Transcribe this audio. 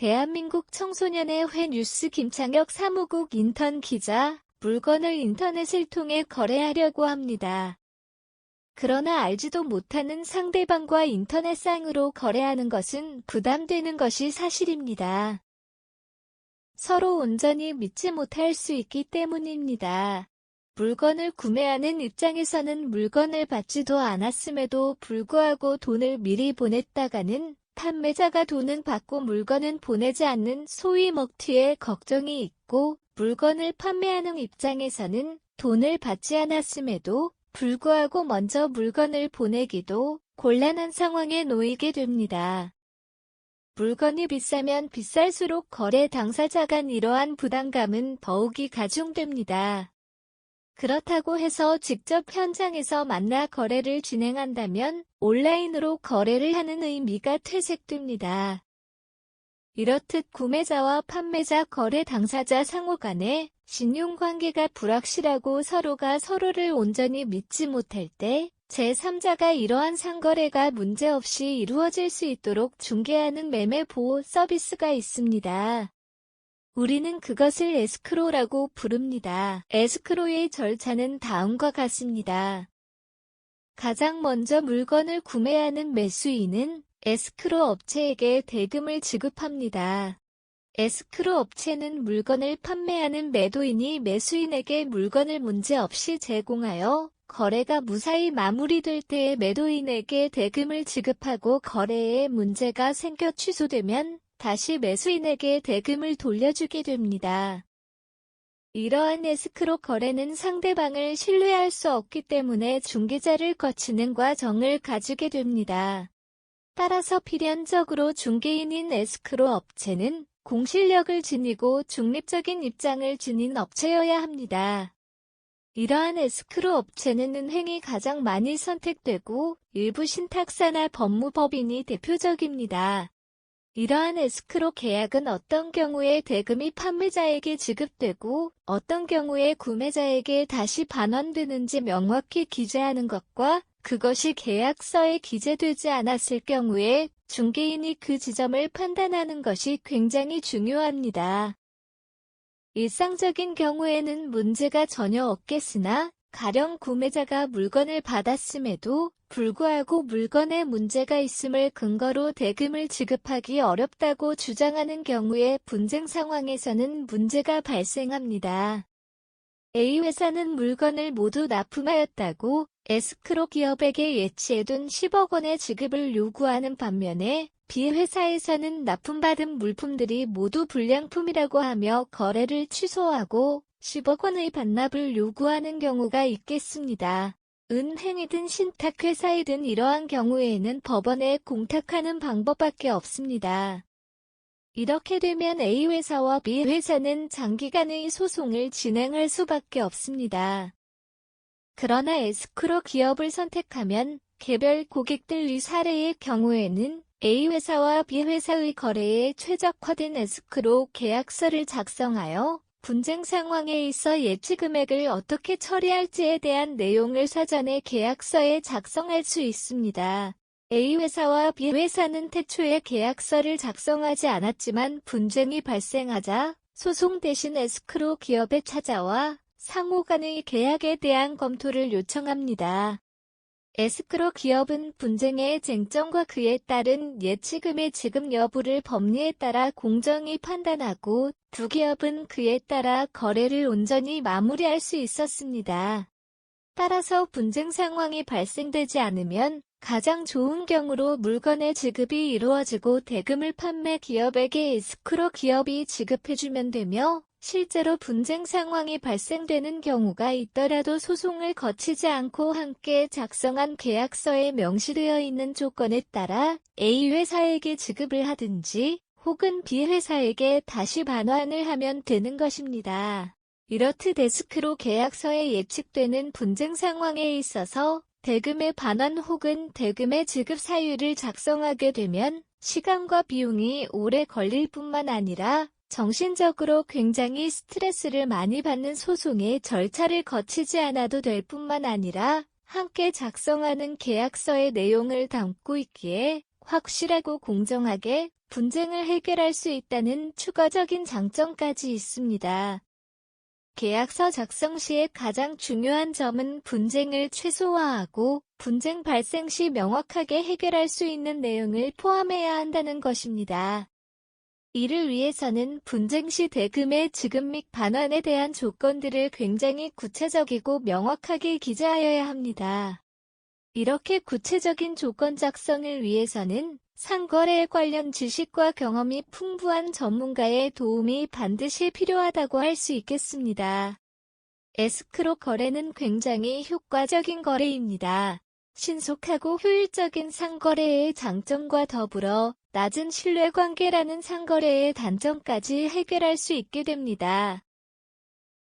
대한민국 청소년의 회 뉴스 김창혁 사무국 인턴 기자, 물건을 인터넷을 통해 거래하려고 합니다. 그러나 알지도 못하는 상대방과 인터넷상으로 거래하는 것은 부담되는 것이 사실입니다. 서로 온전히 믿지 못할 수 있기 때문입니다. 물건을 구매하는 입장에서는 물건을 받지도 않았음에도 불구하고 돈을 미리 보냈다가는 판매자가 돈은 받고 물건은 보내지 않는 소위 먹튀의 걱정이 있고, 물건을 판매하는 입장에서는 돈을 받지 않았음에도 불구하고 먼저 물건을 보내기도 곤란한 상황에 놓이게 됩니다. 물건이 비싸면 비쌀수록 거래 당사자 간 이러한 부담감은 더욱이 가중됩니다. 그렇다고 해서 직접 현장에서 만나 거래를 진행한다면 온라인으로 거래를 하는 의미가 퇴색됩니다. 이렇듯 구매자와 판매자 거래 당사자 상호 간에 신용관계가 불확실하고 서로가 서로를 온전히 믿지 못할 때 제3자가 이러한 상거래가 문제없이 이루어질 수 있도록 중개하는 매매 보호 서비스가 있습니다. 우리는 그것을 에스크로라고 부릅니다. 에스크로의 절차는 다음과 같습니다. 가장 먼저 물건을 구매하는 매수인은 에스크로 업체에게 대금을 지급합니다. 에스크로 업체는 물건을 판매하는 매도인이 매수인에게 물건을 문제없이 제공하여 거래가 무사히 마무리될 때에 매도인에게 대금을 지급하고 거래에 문제가 생겨 취소되면 다시 매수인에게 대금을 돌려주게 됩니다. 이러한 에스크로 거래는 상대방을 신뢰할 수 없기 때문에 중개자를 거치는 과정을 가지게 됩니다. 따라서 필연적으로 중개인인 에스크로 업체는 공실력을 지니고 중립적인 입장을 지닌 업체여야 합니다. 이러한 에스크로 업체는 은행이 가장 많이 선택되고 일부 신탁사나 법무법인이 대표적입니다. 이러한 에스크로 계약은 어떤 경우에 대금이 판매자에게 지급되고 어떤 경우에 구매자에게 다시 반환되는지 명확히 기재하는 것과 그것이 계약서에 기재되지 않았을 경우에 중개인이 그 지점을 판단하는 것이 굉장히 중요합니다. 일상적인 경우에는 문제가 전혀 없겠으나 가령 구매자가 물건을 받았음에도 불구하고 물건에 문제가 있음을 근거로 대금을 지급하기 어렵다고 주장하는 경우에 분쟁 상황에서는 문제가 발생합니다. A회사는 물건을 모두 납품하였다고 에스크로 기업에게 예치해둔 10억 원의 지급을 요구하는 반면에 B회사에서는 납품받은 물품들이 모두 불량품이라고 하며 거래를 취소하고 10억 원의 반납을 요구하는 경우가 있겠습니다. 은행이든 신탁회사이든 이러한 경우에는 법원에 공탁하는 방법밖에 없습니다. 이렇게 되면 A회사와 B회사는 장기간의 소송을 진행할 수밖에 없습니다. 그러나 에스크로 기업을 선택하면 개별 고객들의 사례의 경우에는 A회사와 B회사의 거래에 최적화된 에스크로 계약서를 작성하여 분쟁 상황에 있어 예치 금액을 어떻게 처리할지에 대한 내용을 사전에 계약서에 작성할 수 있습니다. A회사와 B회사는 태초에 계약서를 작성하지 않았지만 분쟁이 발생하자 소송 대신 에스크로 기업에 찾아와 상호 간의 계약에 대한 검토를 요청합니다. 에스크로 기업은 분쟁의 쟁점과 그에 따른 예치금의 지급 여부를 법리에 따라 공정히 판단하고 두 기업은 그에 따라 거래를 온전히 마무리할 수 있었습니다. 따라서 분쟁 상황이 발생되지 않으면 가장 좋은 경우로 물건의 지급이 이루어지고 대금을 판매 기업에게 에스크로 기업이 지급해주면 되며 실제로 분쟁 상황이 발생되는 경우가 있더라도 소송을 거치지 않고 함께 작성한 계약서에 명시되어 있는 조건에 따라 A회사에게 지급을 하든지 혹은 B회사에게 다시 반환을 하면 되는 것입니다. 이렇듯 에스크로 계약서에 예측되는 분쟁 상황에 있어서 대금의 반환 혹은 대금의 지급 사유를 작성하게 되면 시간과 비용이 오래 걸릴 뿐만 아니라 정신적으로 굉장히 스트레스를 많이 받는 소송의 절차를 거치지 않아도 될 뿐만 아니라 함께 작성하는 계약서의 내용을 담고 있기에 확실하고 공정하게 분쟁을 해결할 수 있다는 추가적인 장점까지 있습니다. 계약서 작성 시에 가장 중요한 점은 분쟁을 최소화하고 분쟁 발생 시 명확하게 해결할 수 있는 내용을 포함해야 한다는 것입니다. 이를 위해서는 분쟁 시 대금의 지급 및 반환에 대한 조건들을 굉장히 구체적이고 명확하게 기재하여야 합니다. 이렇게 구체적인 조건 작성을 위해서는 상거래에 관련 지식과 경험이 풍부한 전문가의 도움이 반드시 필요하다고 할 수 있겠습니다. 에스크로 거래는 굉장히 효과적인 거래입니다. 신속하고 효율적인 상거래의 장점과 더불어 낮은 신뢰관계라는 상거래의 단점까지 해결할 수 있게 됩니다.